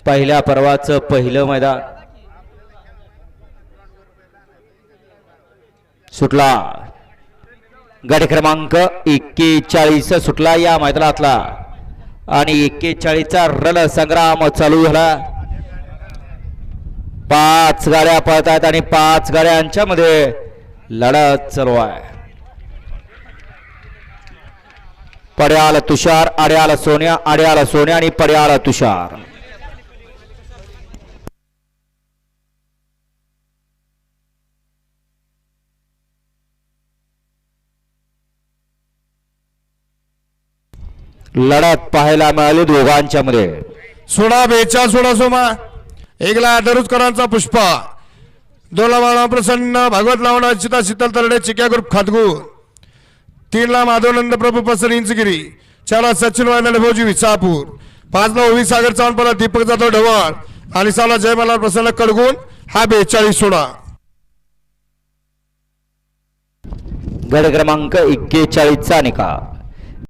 पहिल्या पर्वाचं पहिलं मैदान सुटला। गट क्रमांक 41 सुटला या मैदानातला आणि 41चा रणसंग्राम चालू झाला। 5 गाड्या पळत आहेत आणि 5 गाड्यांच्या मध्ये लढत चालू आहे। पड्याल तुषार, आड्याल सोन्या, आड्याल सोन्या आणि पड्याल तुषार। लढत पाहायला मिळाली दोघांच्या मध्ये। 16 42 16 सोमा, 1ला दरुजकरांचा पुष्पा, 2ला बाळा प्रसन्न भागवत लावणा चिता शीतल तरडे चिक्या ग्रुप खातगुर, 3ला माधवनंद प्रभू पसर इंचगिरी, 4ला सचिन वायनड भोजी विसापूर, 5ला ओवी सागर चावणपला दीपक जाधव ढवळ आणि 6ला जयमलाल प्रसन्न कडगुण। हा 42 16 गट क्रमांक 41चा निकाल।